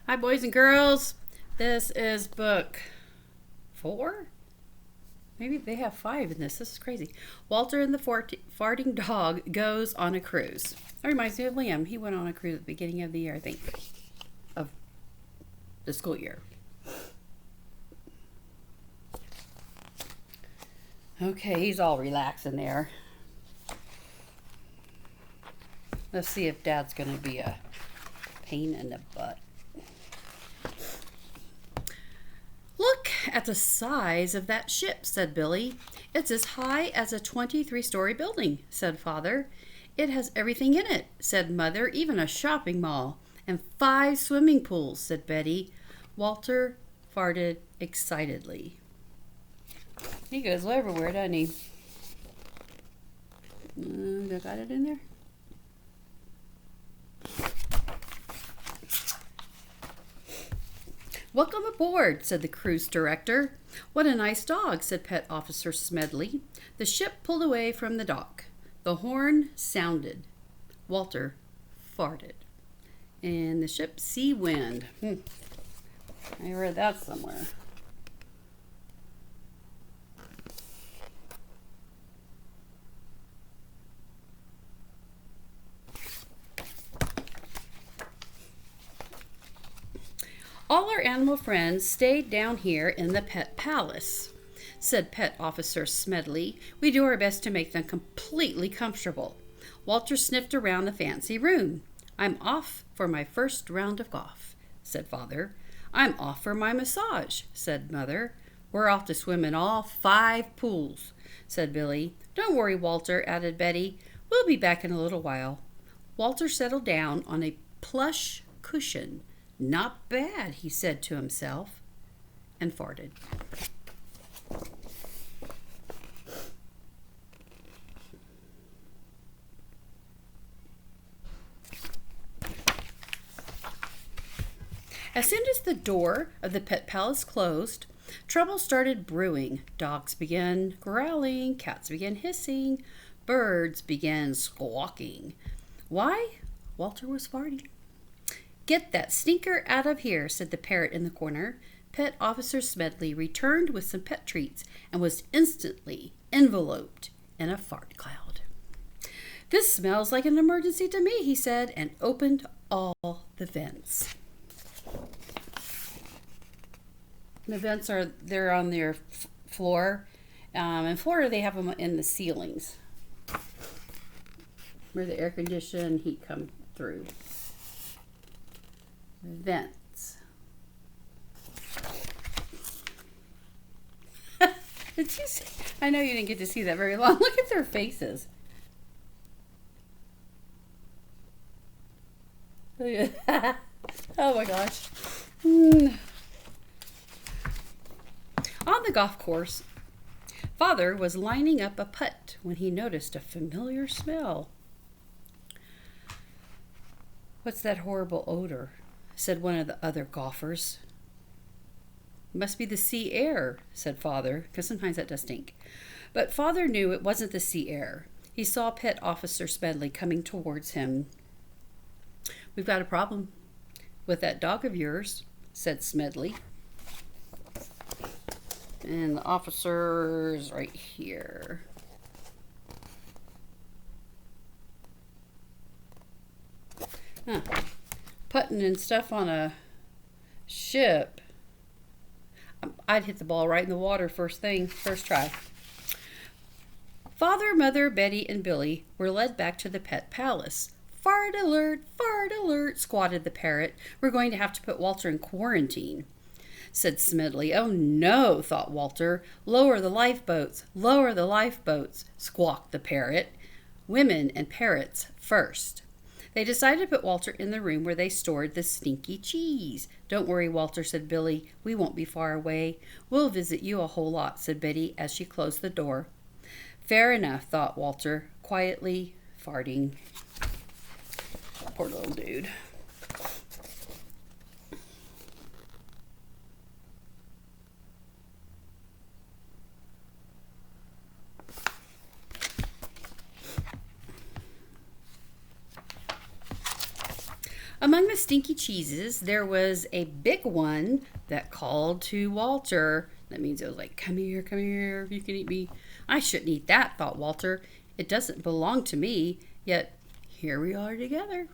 Hi, boys and girls. This is book 4? Maybe they have 5 in this. This is crazy. Walter and the farting dog goes on a cruise. That reminds me of Liam. He went on a cruise at the beginning of the year, I think, of the school year. Okay, he's all relaxing there. Let's see if Dad's going to be a pain in the butt. Look at the size of that ship, said Billy. It's as high as a 23-story building, said Father. It has everything in it, said Mother, even a shopping mall. And 5 swimming pools, said Betty. Walter farted excitedly. He goes everywhere, doesn't he? Got it in there? Welcome aboard, said the cruise director. What a nice dog, said Pet Officer Smedley. The ship pulled away from the dock. The horn sounded. Walter farted. And the ship Sea Wind. I read that somewhere. All our animal friends stayed down here in the Pet Palace, said Pet Officer Smedley. We do our best to make them completely comfortable. Walter sniffed around the fancy room. I'm off for my first round of golf, said Father. I'm off for my massage, said Mother. We're off to swim in all 5 pools, said Billy. Don't worry, Walter, added Betty. We'll be back in a little while. Walter settled down on a plush cushion. Not bad, he said to himself, and farted. As soon as the door of the Pet Palace closed, trouble started brewing. Dogs began growling, cats began hissing, birds began squawking. Why? Walter was farting. Get that stinker out of here, said the parrot in the corner. Pet Officer Smedley returned with some pet treats and was instantly enveloped in a fart cloud. This smells like an emergency to me, he said, and opened all the vents. The vents they're on their floor. In Florida, they have them in the ceilings where the air conditioning heat comes through. Vents. Did you see? I know you didn't get to see that very long. Look at their faces. Oh my gosh. On the golf course, Father was lining up a putt when he noticed a familiar smell. What's that horrible odor? Said one of the other golfers. Must be the sea air, said Father, because sometimes that does stink. But Father knew it wasn't the sea air. He saw Pet Officer Smedley coming towards him. We've got a problem with that dog of yours, said Smedley. And the officer's right here. Putting and stuff on a ship. I'd hit the ball right in the water first try. Father, Mother, Betty, and Billy were led back to the Pet Palace. Fart alert, squatted the parrot. We're going to have to put Walter in quarantine, said Smedley. Oh no, thought Walter. Lower the lifeboats, squawked the parrot. Women and parrots first. They decided to put Walter in the room where they stored the stinky cheese. Don't worry, Walter, said Billy. We won't be far away. We'll visit you a whole lot, said Betty as she closed the door. Fair enough, thought Walter, quietly farting. Poor little dude. Among the stinky cheeses, there was a big one that called to Walter. That means it was like, come here, you can eat me. I shouldn't eat that, thought Walter. It doesn't belong to me, yet here we are together.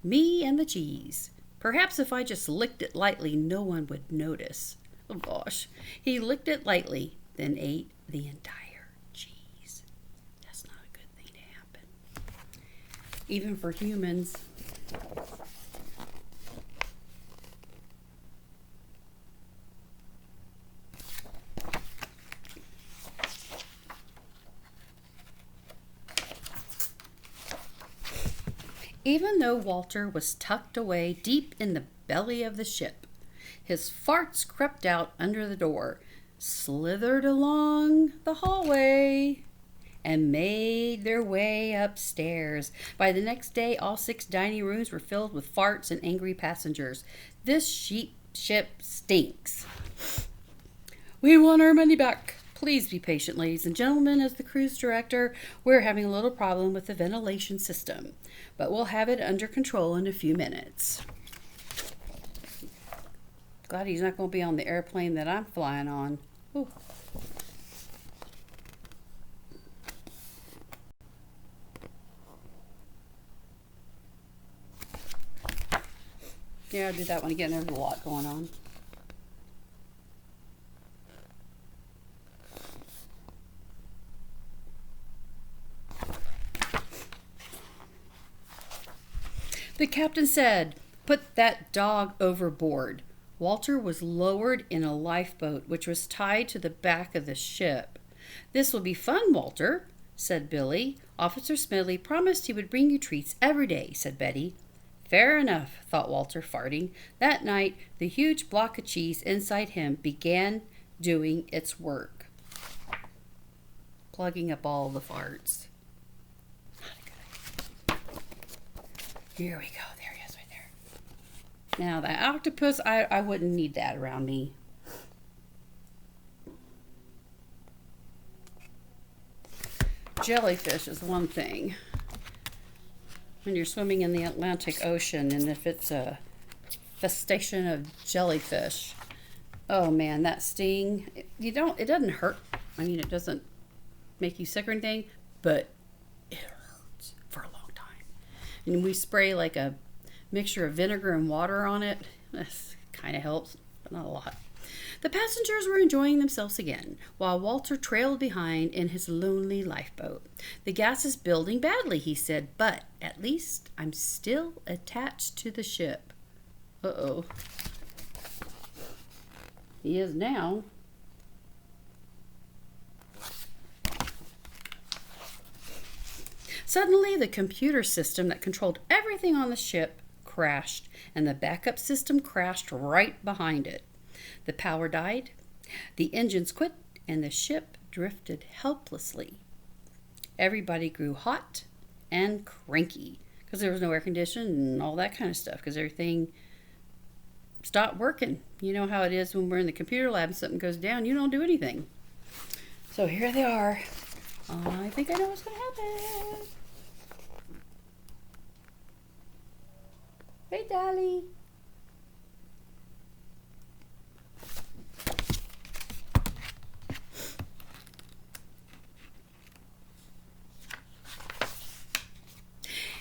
Me and the cheese. Perhaps if I just licked it lightly, no one would notice. Oh gosh. He licked it lightly, then ate the entire cheese. That's not a good thing to happen. Even for humans. Even though Walter was tucked away deep in the belly of the ship, his farts crept out under the door, slithered along the hallway, and made their way upstairs. By the next day, all 6 dining rooms were filled with farts and angry passengers. This ship stinks. We want our money back. Please be patient, ladies and gentlemen. As the cruise director, we're having a little problem with the ventilation system, but we'll have it under control in a few minutes. Glad he's not going to be on the airplane that I'm flying on. Ooh. Yeah, I'll do that one again. There's a lot going on. The captain said, "Put that dog overboard." Walter was lowered in a lifeboat, which was tied to the back of the ship. "This will be fun, Walter," said Billy. "Officer Smedley promised he would bring you treats every day," said Betty. Fair enough, thought Walter, farting. That night, the huge block of cheese inside him began doing its work, plugging up all the farts. Here we go. There he is right there. Now, the octopus, I wouldn't need that around me. Jellyfish is one thing. When you're swimming in the Atlantic Ocean, and if it's a infestation of jellyfish, oh man, that sting, it doesn't hurt. I mean, it doesn't make you sick or anything, but it hurts for a long time. And we spray like a mixture of vinegar and water on it. This kind of helps, but not a lot. The passengers were enjoying themselves again, while Walter trailed behind in his lonely lifeboat. "The gas is building badly," he said, "but at least I'm still attached to the ship." Uh-oh. He is now. Suddenly, the computer system that controlled everything on the ship crashed, and the backup system crashed right behind it. The power died, the engines quit, and the ship drifted helplessly. Everybody grew hot and cranky because there was no air conditioning and all that kind of stuff, because everything stopped working. You know how it is when we're in the computer lab and something goes down, you don't do anything. So here they are. I think I know what's going to happen. Hey, Dolly.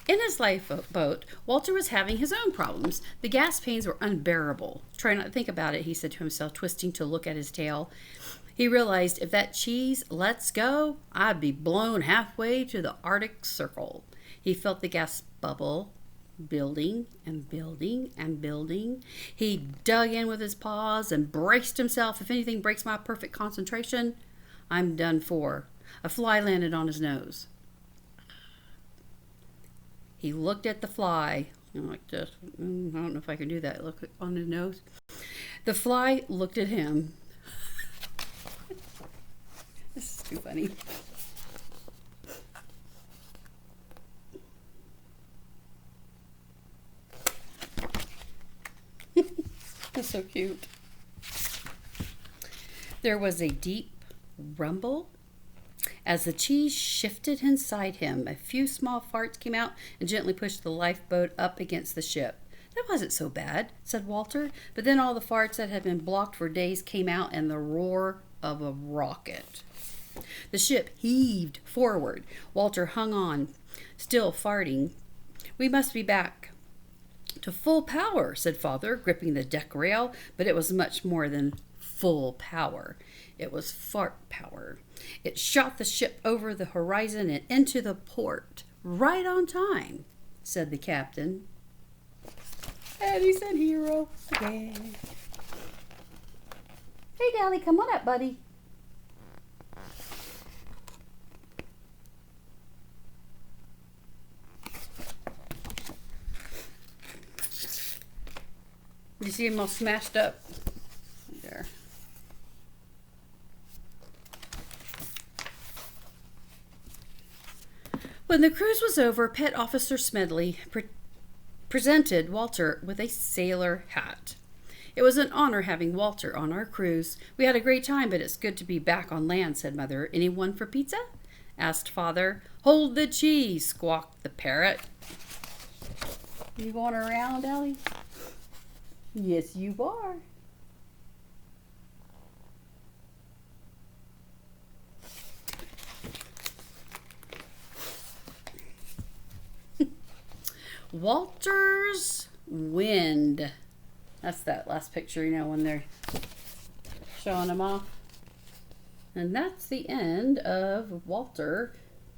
In his lifeboat, Walter was having his own problems. The gas pains were unbearable. "Try not to think about it," he said to himself, twisting to look at his tail. He realized if that cheese lets go, I'd be blown halfway to the Arctic Circle. He felt the gas bubble, building and building and building. He dug in with his paws and braced himself. If anything breaks my perfect concentration, I'm done for. A fly landed on his nose. He looked at the fly, like this. I don't know if I can do that. Look on his nose. The fly looked at him. This is too funny. That's so cute. There was a deep rumble as the cheese shifted inside him. A few small farts came out and gently pushed the lifeboat up against the ship. That wasn't so bad, said Walter, but then all the farts that had been blocked for days came out in the roar of a rocket. The ship heaved forward. Walter hung on, still farting. We must be back to full power, said Father, gripping the deck rail, but it was much more than full power. It was fart power. It shot the ship over the horizon and into the port, right on time, said the captain. And he said hero again. Hey, Dally, come on up, buddy. You see him all smashed up? There. When the cruise was over, Pet Officer Smedley presented Walter with a sailor hat. It was an honor having Walter on our cruise. We had a great time, but it's good to be back on land, said Mother. Anyone for pizza? Asked Father. Hold the cheese, squawked the parrot. You going around, Ellie? Yes, you are. Walter's Wind. That's that last picture, when they're showing them off. And that's the end of Walter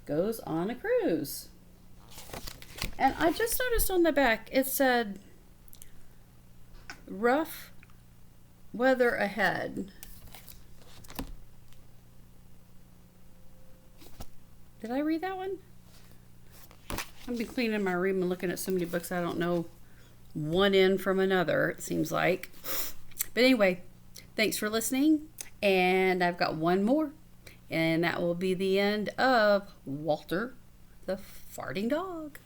Goes on a Cruise. And I just noticed on the back, it said, rough weather ahead. Did I read that one? I've been cleaning my room and looking at so many books I don't know one end from another, it seems like. But anyway, thanks for listening. And I've got one more. And that will be the end of Walter the Farting Dog.